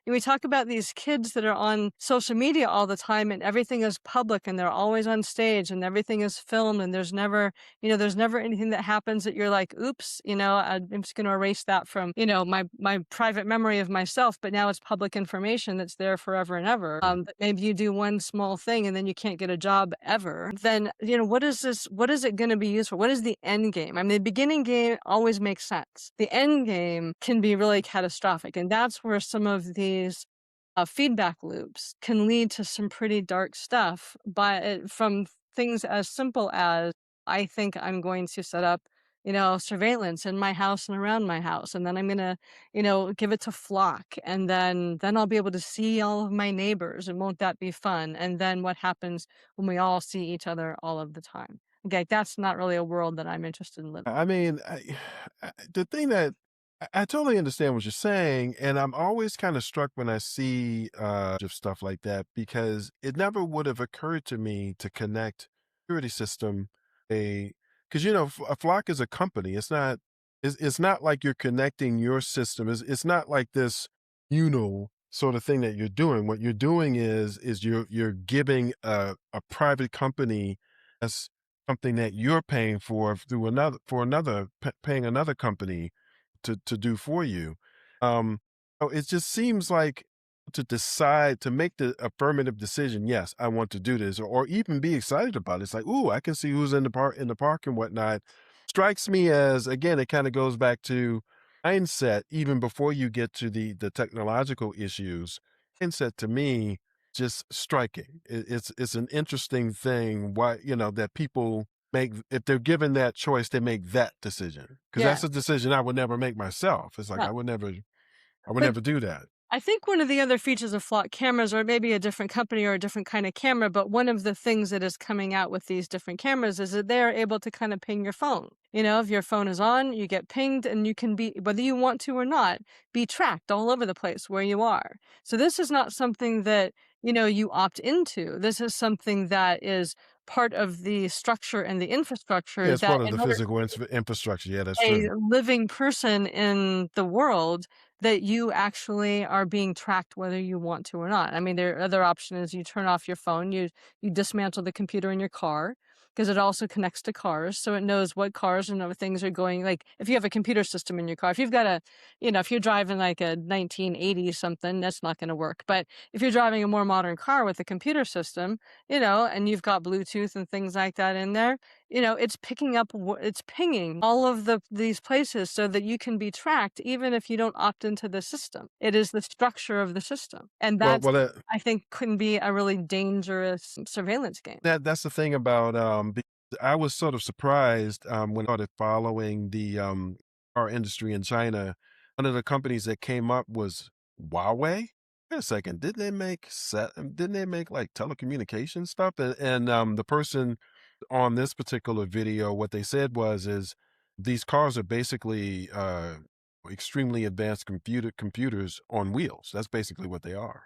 And we talk about these kids that are on social media all the time and everything is public and they're always on stage and everything is filmed and there's never anything that happens that you're like, oops, I'm just going to erase that from, my private memory of myself, but now it's public information that's there forever and ever. But maybe you do one small thing and then you can't get a job ever. Then, what is it going to be used for? What is the end game? I mean, the beginning game always makes sense. The end game can be really catastrophic. And that's where some of these feedback loops can lead to some pretty dark stuff from things as simple as I think I'm going to set up surveillance in my house and around my house and then I'm going to give it to flock and then I'll be able to see all of my neighbors and won't that be fun, and then what happens when we all see each other all of the time? Okay, that's not really a world that I'm interested in living. I mean, the thing that I totally understand what you're saying, and I'm always kind of struck when I see of stuff like that because it never would have occurred to me to connect security system a because a Flock is a company. It's not like you're connecting your system. It's not like this. sort of thing that you're doing. What you're doing is you're giving a private company as something that you're paying for through another paying another company to do for you. So it just seems like to decide to make the affirmative decision, yes, I want to do this, or even be excited about it. It's like, ooh, I can see who's in the park and whatnot. Strikes me as, again, it kind of goes back to mindset even before you get to the technological issues. Mindset to me just striking. It's an interesting thing why, that people make, if they're given that choice, they make that decision, because Yeah. that's a decision I would never make myself. It's like No. I would But never do that. I think one of the other features of flock cameras, or maybe a different company or a different kind of camera, but one of the things that is coming out with these different cameras is that they're able to kind of ping your phone. You know, if your phone is on, you get pinged and you can be, whether you want to or not, be tracked all over the place where you are. So this is not something that, you opt into. This is something that is part of the structure and the Yeah, infrastructure it's that part of in the order physical infrastructure. Yeah, that's a true. living person in the world that you actually are being tracked whether you want to or not. I mean, their other option is you turn off your phone, you dismantle the computer in your car because it also connects to cars, so it knows what cars and other things are going. Like if you have a computer system in your car, if you've got if you're driving like a 1980 something, that's not going to work. But if you're driving a more modern car with a computer system, and you've got Bluetooth and things like that in there, it's picking up it's pinging all of these places so that you can be tracked even if you don't opt into the system. It is the structure of the system. And Well, that's, well, that I think, can be a really dangerous surveillance game. that's the thing about, I was sort of surprised, when I started following the, car industry in China. One of the companies that came up was Huawei. Wait a second, didn't they make, like, telecommunication stuff? And the person on this particular video, what they said is these cars are basically, extremely advanced computers on wheels. That's basically what they are.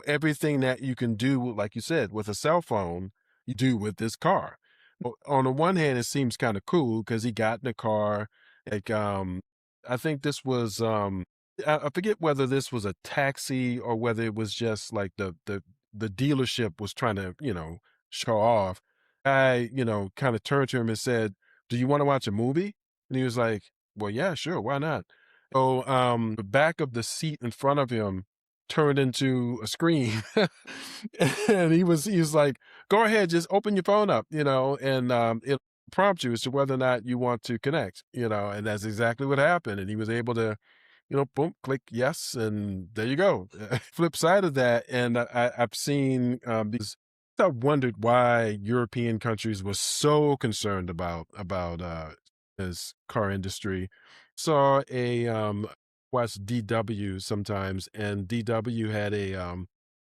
Everything that you can do, like you said, with a cell phone, you do with this car. Well, on the one hand, it seems kind of cool because he got in the car. Like, I think this was, I forget whether this was a taxi or whether it was just like the dealership was trying to, show off. I, kind of turned to him and said, "Do you want to watch a movie?" And he was like, "Well, yeah, sure, why not?" So, the back of the seat in front of him turned into a screen. And he was like, "Go ahead, just open your phone up, and it'll prompt you as to whether or not you want to connect," and that's exactly what happened. And he was able to, boom, click yes, and there you go. Flip side of that, and I've seen, these. I wondered why European countries were so concerned about this car industry. Saw watch DW sometimes, and DW had a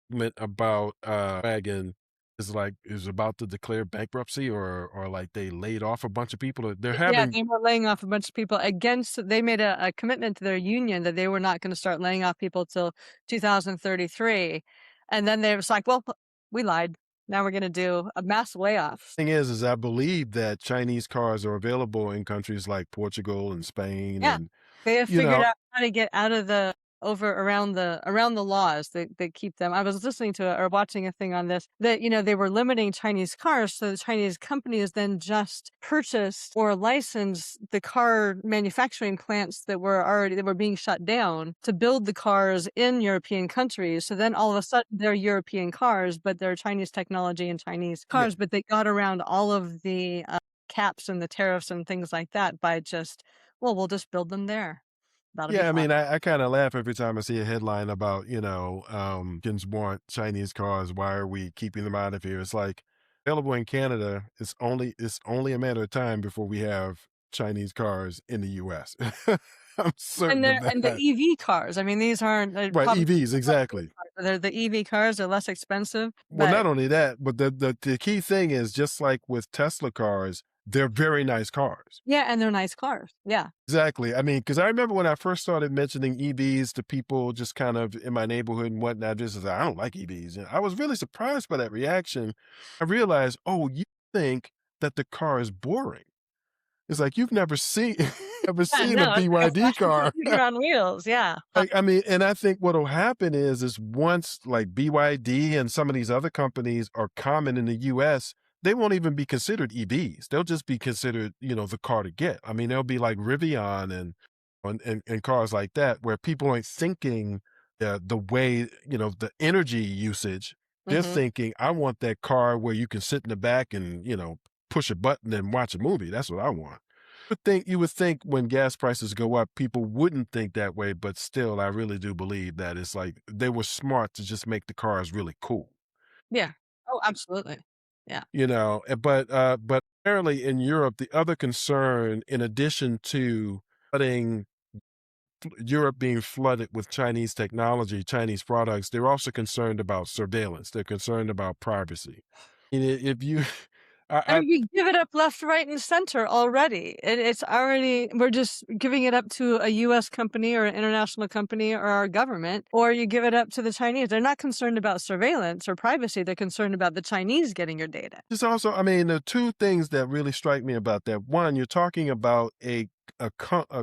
meant about wagon is about to declare bankruptcy, or like they laid off a bunch of people. They're Yeah, having they were laying off a bunch of people against, they made a commitment to their union that they were not gonna start laying off people till 2033, and then they was like, "Well, we lied. Now we're gonna do a mass layoffs." thing is I believe that Chinese cars are available in countries like Portugal and Spain, Yeah. and They have you figured know out how to get out of the around the laws that keep them. I was listening to or watching a thing on this that, they were limiting Chinese cars, so the Chinese companies then just purchased or licensed the car manufacturing plants that were being shut down to build the cars in European countries. So then all of a sudden they're European cars, but they're Chinese technology and Chinese yeah. cars, but they got around all of the caps and the tariffs and things like that by just, well, we'll just build them there. That'll be Yeah, I fine. mean, I kind of laugh every time I see a headline about, kids want Chinese cars. Why are we keeping them out of here? It's like available in Canada. It's only a matter of time before we have Chinese cars in the US. I'm And certain of the that. EV cars, I mean, these aren't Right, probably EVs, electric exactly. cars. They're the EV cars, they're less expensive, Well, but not only that, but the key thing is just like with Tesla cars, they're very nice cars. yeah, and they're nice cars. Yeah. Exactly. I mean, because I remember when I first started mentioning EVs to people just kind of in my neighborhood and whatnot, just as I don't like EVs. And I was really surprised by that reaction. I realized, oh, you think that the car is boring. It's like you've never seen Ever Yeah, seen a no, it's BYD like car? computer on wheels, yeah. Like, I mean, and I think what'll happen is once like BYD and some of these other companies are common in the US, they won't even be considered EVs. They'll just be considered, the car to get. I mean, they'll be like Rivian and cars like that where people aren't thinking the way, the energy usage. They're Mhm. thinking, I want that car where you can sit in the back and, push a button and watch a movie. That's what I want. You would think when gas prices go up, people wouldn't think that way, but still, I really do believe that it's like they were smart to just make the cars really cool, Yeah. Oh, absolutely. Yeah. but apparently in Europe, the other concern, in addition to flooding Europe being flooded with Chinese technology, Chinese products, they're also concerned about surveillance. They're concerned about privacy. And if you, I I mean, we give it up left, right, and center already. It's already we're just giving it up to a US company or an international company or our government, or you give it up to the Chinese. They're not concerned about surveillance or privacy. They're concerned about the Chinese getting your data. Just also, I mean, the two things that really strike me about that. One, you're talking about a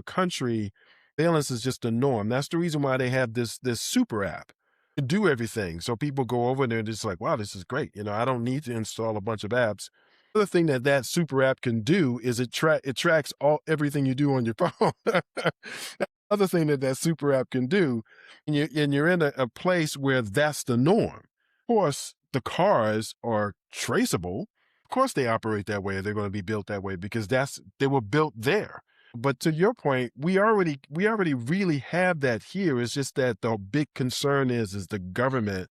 country, surveillance is just the norm. That's the reason why they have this super app to do everything. So people go over there and it's like, wow, this is great. I don't need to install a bunch of apps. The other thing that super app can do is it tracks everything you do on your phone. Other thing that super app can do, and you're in a place where that's the norm. Of course, the cars are traceable. Of course, they operate that way. They're going to be built that way because they were built there. But to your point, we already really have that here. It's just that the big concern is the government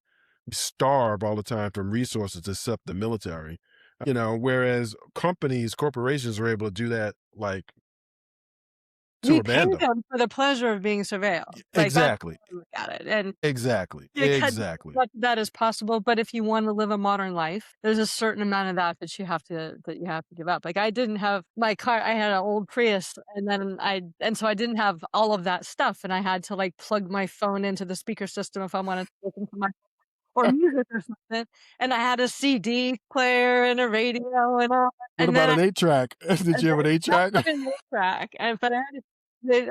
starve all the time from resources except the military. Whereas corporations are able to do that like to We pay abandon. them for the pleasure of being surveilled. Like, that's Exactly. how I look at it, and Exactly. you cut as Exactly. much of that as possible, but if you wanna live a modern life, there's a certain amount of that you have to give up. Like, I didn't have my car I had an old Prius, and so I didn't have all of that stuff, and I had to, like, plug my phone into the speaker system if I wanted to listen to my or music or something, and I had a CD player and a radio and all, What and about then an 8 track? Did and you have then an 8 track? not even this track, but I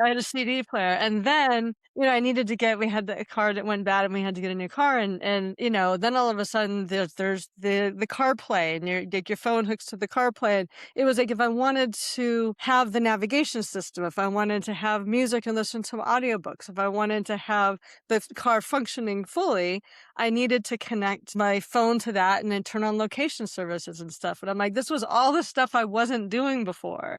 had a CD player, and then, I needed to get we had the car that went bad, and we had to get a new car, and then all of a sudden, there's the CarPlay, and your phone hooks to the CarPlay, and it was like if I wanted to have the navigation system, if I wanted to have music and listen to audiobooks, if I wanted to have the car functioning fully, I needed to connect my phone to that and then turn on location services and stuff, and I'm like, this was all the stuff I wasn't doing before.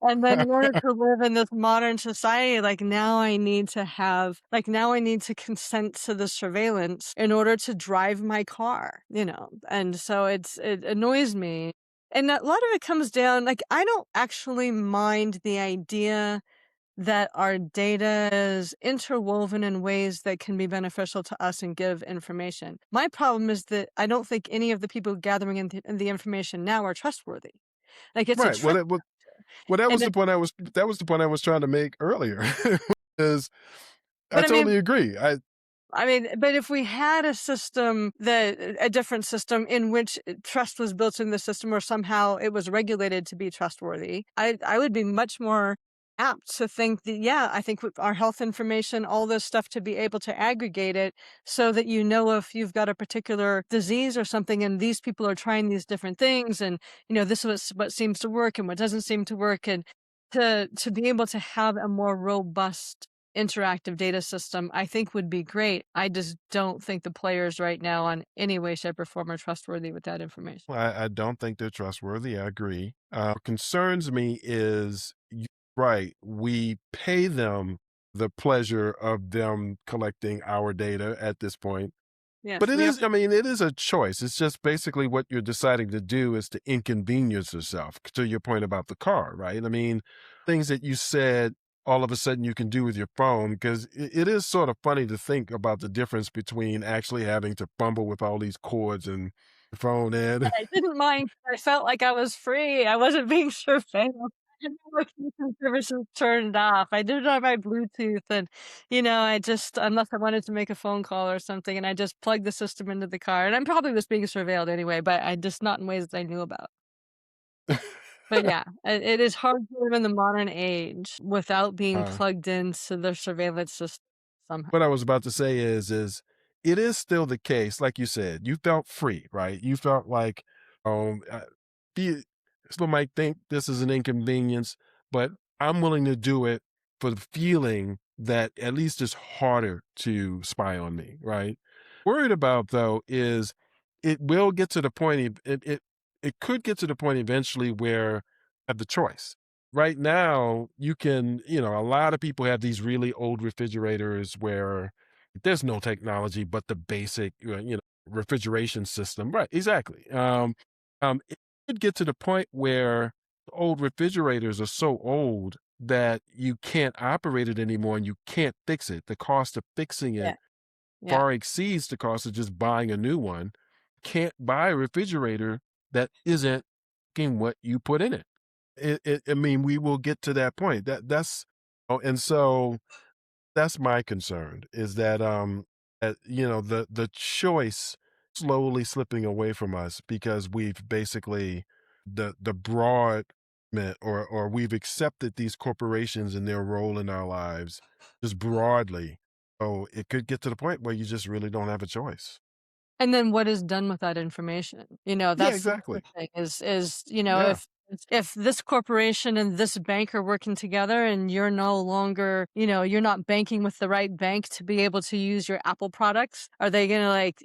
And then in order to live in this modern society, now I need to consent to the surveillance in order to drive my car, And so it annoys me. And a lot of it comes down I don't actually mind the idea that our data is interwoven in ways that can be beneficial to us and give information. My problem is that I don't think any of the people gathering in the information now are trustworthy. Like, it's a Right. Well, trust that was and the it point I was trying to make earlier. Is I but I mean totally agree. but if we had a different system in which trust was built in the system or somehow it was regulated to be trustworthy, I would be much more apt to think that, yeah, I think with our health information, all this stuff to be able to aggregate it so that if you've got a particular disease or something and these people are trying these different things and, this is what seems to work and what doesn't seem to work and to be able to have a more robust interactive data system, I think would be great. I just don't think the players right now on any way, shape, or form are trustworthy with that information. I don't think they're trustworthy. I agree. Concerns me is right. We pay them the pleasure of them collecting our data at this point. But Yes, it we have is, I mean, it is a choice. It's just basically what you're deciding to do is to inconvenience yourself, to your point about the car, right? I mean, things that you said all of a sudden you can do with your phone, because it is sort of funny to think about the difference between actually having to fumble with all these cords and your phone and I didn't mind. I felt like I was free. I wasn't being surveilled. I had my location services turned off. I did it on my Bluetooth, and I just unless I wanted to make a phone call or something, and I just plugged the system into the car, and I probably was being surveilled anyway, but I just not in ways that I knew about. But yeah, it is hard to live in the modern age without being Uh, plugged into the surveillance system somehow. what I was about to say is it is still the case, like you said, you felt free, right? You felt like, um, uh, be some might think this is an inconvenience, but I'm willing to do it for the feeling that at least it's harder to spy on me, right? Worried about though is it will get to the point, it could get to the point eventually where I have the choice. Right now, you can, a lot of people have these really old refrigerators where there's no technology but the basic, refrigeration system. Right, exactly. It could get to the point where old refrigerators are so old that you can't operate it anymore and you can't fix it. The cost of fixing Yeah, it yeah. far exceeds the cost of just buying a new one. Can't buy a refrigerator that isn't fucking what you put in it. I mean, we will get to that point. And so that's my concern is that, the choice slowly slipping away from us because we've basically the broad or we've accepted these corporations and their role in our lives just broadly. So it could get to the point where you just really don't have a choice. And then what is done with that information? Yeah, That's the exactly. thing is, Yeah. if this corporation and this bank are working together and you're no longer, you're not banking with the right bank to be able to use your Apple products, are they gonna like,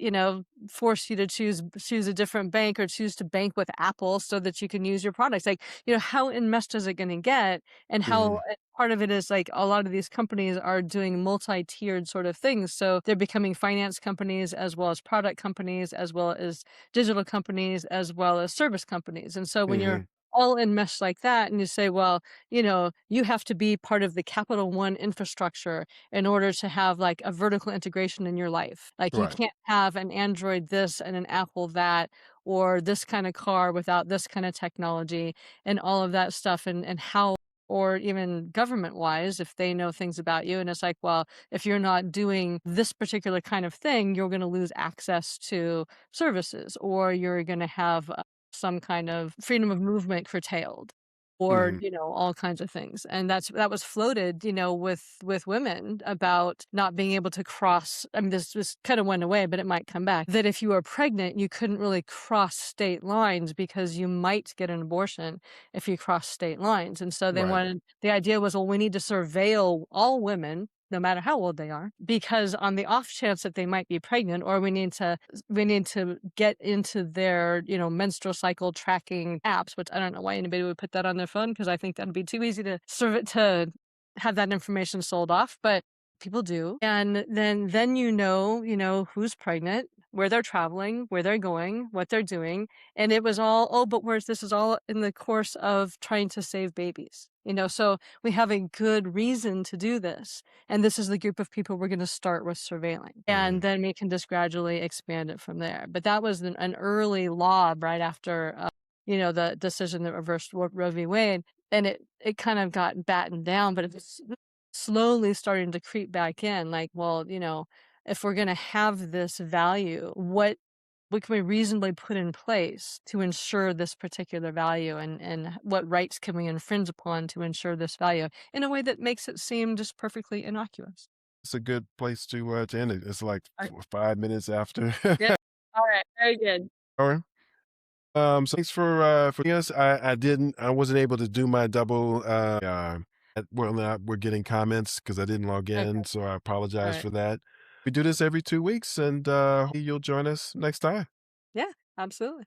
force you to choose a different bank or choose to bank with Apple so that you can use your products? Like, how enmeshed is it gonna get? And how Mhm. part of it is like a lot of these companies are doing multi-tiered sort of things. So they're becoming finance companies as well as product companies, as well as digital companies, as well as service companies. And so when you're Mhm. all enmeshed like that and you say, well, you have to be part of the Capital One infrastructure in order to have like a vertical integration in your life. Like you Right. can't have an Android this and an Apple that, or this kind of car without this kind of technology and all of that stuff and how or even government wise, if they know things about you. And it's like, well, if you're not doing this particular kind of thing, you're going to lose access to services or you're going to have some kind of freedom of movement curtailed or Mhm. all kinds of things. And that was floated with women about not being able to cross. I mean, this kind of went away, but it might come back, that if you were pregnant you couldn't really cross state lines because you might get an abortion if you cross state lines. And so they Right. wanted the idea was, well, we need to surveil all women no matter how old they are, because on the off chance that they might be pregnant, or we need to get into their, menstrual cycle tracking apps, which I don't know why anybody would put that on their phone because I think that'd be too easy to serve it to have that information sold off, but people do. And then who's pregnant, where they're traveling, where they're going, what they're doing, and it was all, "Oh, but where's this is all in the course of trying to save babies." So we have a good reason to do this, and this is the group of people we're gonna start with surveilling, and Mhm. then we can just gradually expand it from there. But that was an early law right after, the decision that reversed Roe v. Wade, and it kind of got battened down, but it's slowly starting to creep back in, like, well, if we're gonna have this value, what can we reasonably put in place to ensure this particular value, and what rights can we infringe upon to ensure this value in a way that makes it seem just perfectly innocuous? It's a good place to end it. It's like Alright, 5 minutes after. yeah. Alright, very good. Alright. So thanks for yes, I wasn't able to do my double, we're getting comments because I didn't log in, Okay, so I apologize alright. for that. We do this every 2 weeks, and, you'll join us next time. Yeah, absolutely.